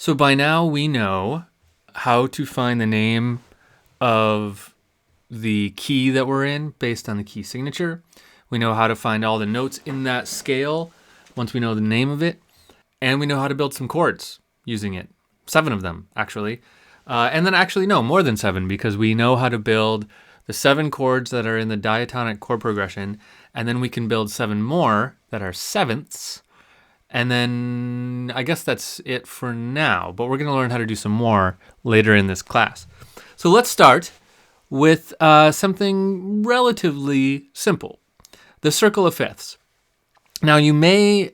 So by now we know how to find the name of the key that we're in based on the key signature. We know how to find all the notes in that scale once we know the name of it. And we know how to build some chords using it. 7 of them, actually. And then actually, no, more than 7, because we know how to build the 7 chords that are in the diatonic chord progression. And then we can build 7 more that are sevenths. And then I guess that's it for now, but we're going to learn how to do some more later in this class. So let's start with something relatively simple, the circle of fifths. Now you may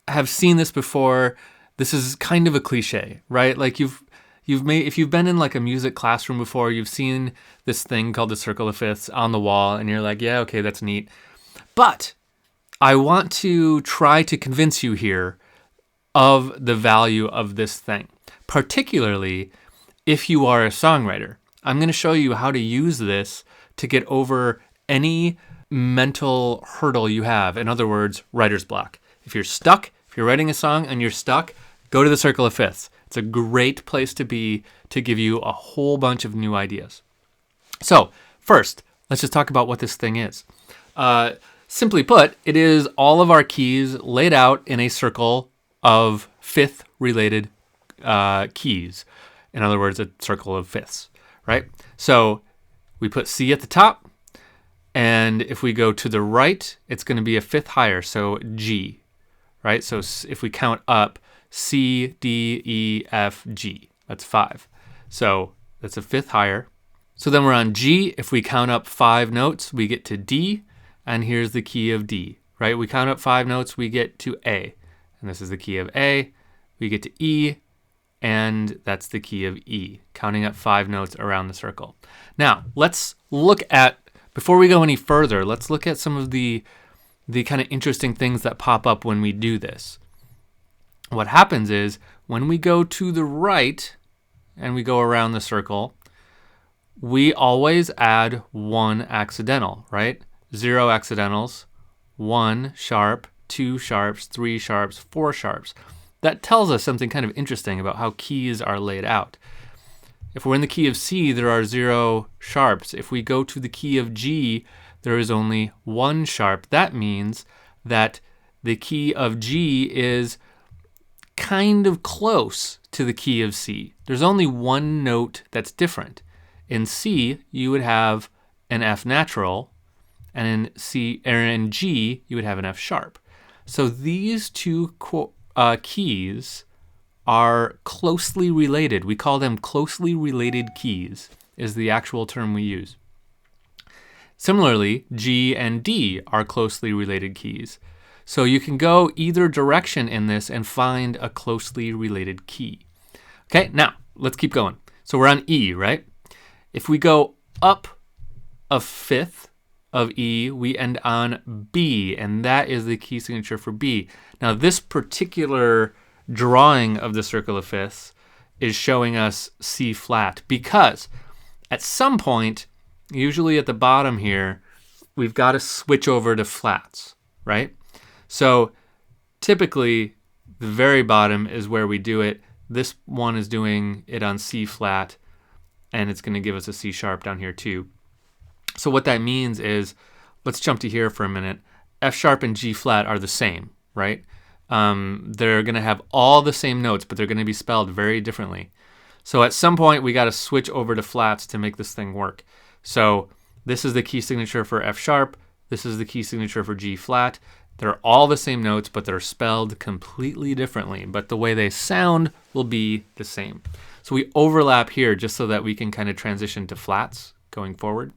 have seen this before. This is kind of a cliche, right? Like if you've been in like a music classroom before, you've seen this thing called the circle of fifths on the wall and you're like, yeah, okay, that's neat. But I want to try to convince you here of the value of this thing, particularly if you are a songwriter. I'm going to show you how to use this to get over any mental hurdle you have. In other words, writer's block. If you're stuck, if you're writing a song and you're stuck, go to the circle of fifths. It's a great place to be to give you a whole bunch of new ideas. So first, let's just talk about what this thing is. Simply put, it is all of our keys laid out in a circle of fifth-related keys. In other words, a circle of fifths, right? So we put C at the top, and if we go to the right, it's going to be a fifth higher, so G, right? So if we count up, C, D, E, F, G, that's 5. So that's a fifth higher. So then we're on G. If we count up 5 notes, we get to D. And here's the key of D, right? We count up 5 notes, we get to A. And this is the key of A. We get to E, and that's the key of E, counting up 5 notes around the circle. Now, let's look at, before we go any further, let's look at some of the kind of interesting things that pop up when we do this. What happens is, when we go to the right, and we go around the circle, we always add 1 accidental, right? 0 accidentals, 1 sharp, 2 sharps, 3 sharps, 4 sharps. That tells us something kind of interesting about how keys are laid out. If we're in the key of C, there are 0 sharps. If we go to the key of G, there is only 1 sharp. That means that the key of G is kind of close to the key of C. There's only 1 note that's different. In C, you would have an F natural, and in G, you would have an F sharp. So these two keys are closely related. We call them closely related keys, is the actual term we use. Similarly, G and D are closely related keys. So you can go either direction in this and find a closely related key. Okay, now let's keep going. So we're on E, right? If we go up a fifth of E, we end on B, and that is the key signature for B. Now, this particular drawing of the circle of fifths is showing us C flat because at some point, usually at the bottom here, we've got to switch over to flats, right? So typically, the very bottom is where we do it. This one is doing it on C flat, and it's going to give us a C sharp down here too. So what that means is, let's jump to here for a minute. F sharp and G flat are the same, right? They're going to have all the same notes, but they're going to be spelled very differently. So at some point, we got to switch over to flats to make this thing work. So this is the key signature for F sharp. This is the key signature for G flat. They're all the same notes, but they're spelled completely differently. But the way they sound will be the same. So we overlap here just so that we can kind of transition to flats going forward.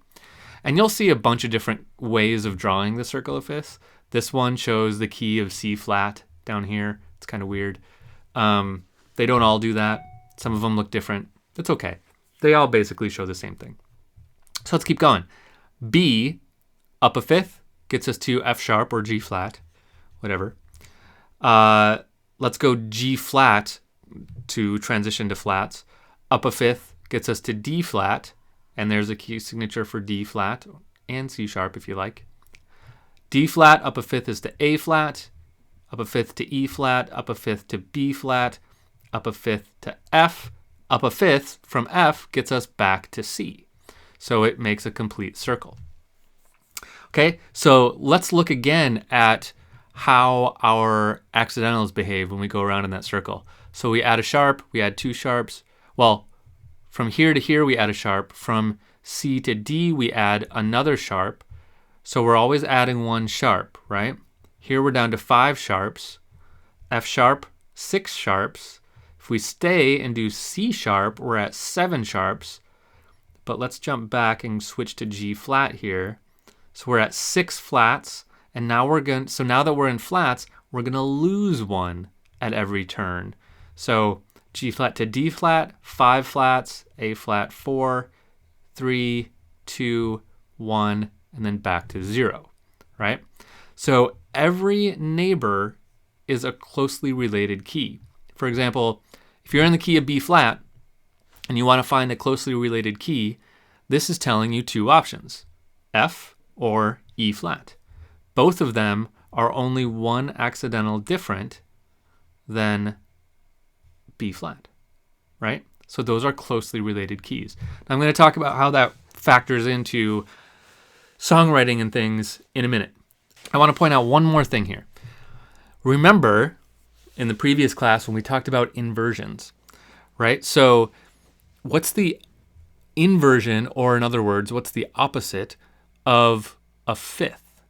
And you'll see a bunch of different ways of drawing the circle of fifths. This one shows the key of C flat down here. It's kind of weird. They don't all do that. Some of them look different. That's okay. They all basically show the same thing. So let's keep going. B, up a fifth, gets us to F sharp or G flat, whatever. Let's go G flat to transition to flats. Up a fifth gets us to D flat. And there's a key signature for D flat and C sharp if you like. D flat up a fifth is to A flat, up a fifth to E flat, up a fifth to B flat, up a fifth to F, up a fifth from F gets us back to C. So it makes a complete circle. Okay, so let's look again at how our accidentals behave when we go around in that circle. So we add a sharp, we add two sharps. Well, from here to here we add a sharp. From C to D we add another sharp. So we're always adding one sharp, right? Here we're down to 5 sharps. F sharp, 6 sharps. If we stay and do C sharp, we're at 7 sharps. But let's jump back and switch to G flat here. So we're at 6 flats, and now now that we're in flats, we're gonna lose one at every turn. So G flat to D flat, 5 flats, A flat 4, 3, 2, 1, and then back to 0, right? So every neighbor is a closely related key. For example, if you're in the key of B flat, and you want to find a closely related key, this is telling you 2 options, F or E flat. Both of them are only one accidental different than B flat, right? So those are closely related keys. Now I'm going to talk about how that factors into songwriting and things in a minute. I want to point out one more thing here. Remember in the previous class when we talked about inversions, right? So what's the inversion, or in other words, what's the opposite of a fifth?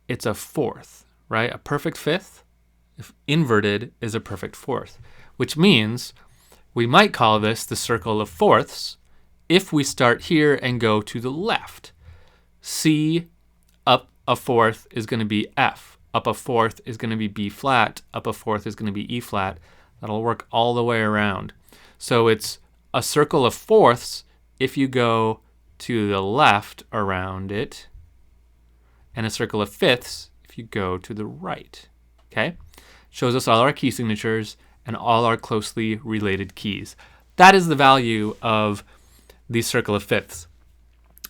It's a fourth, right? A perfect fifth, if inverted, is a perfect fourth, which means we might call this the circle of fourths if we start here and go to the left. C up a fourth is going to be F. Up a fourth is going to be B flat. Up a fourth is going to be E flat. That'll work all the way around. So it's a circle of fourths if you go to the left around it, and a circle of fifths if you go to the right. Okay? Shows us all our key signatures and all our closely related keys. That is the value of the circle of fifths,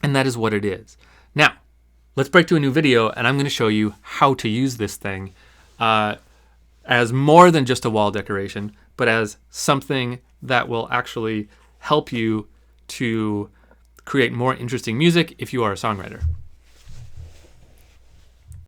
and that is what it is. Now, let's break to a new video, and I'm going to show you how to use this thing as more than just a wall decoration, but as something that will actually help you to create more interesting music if you are a songwriter.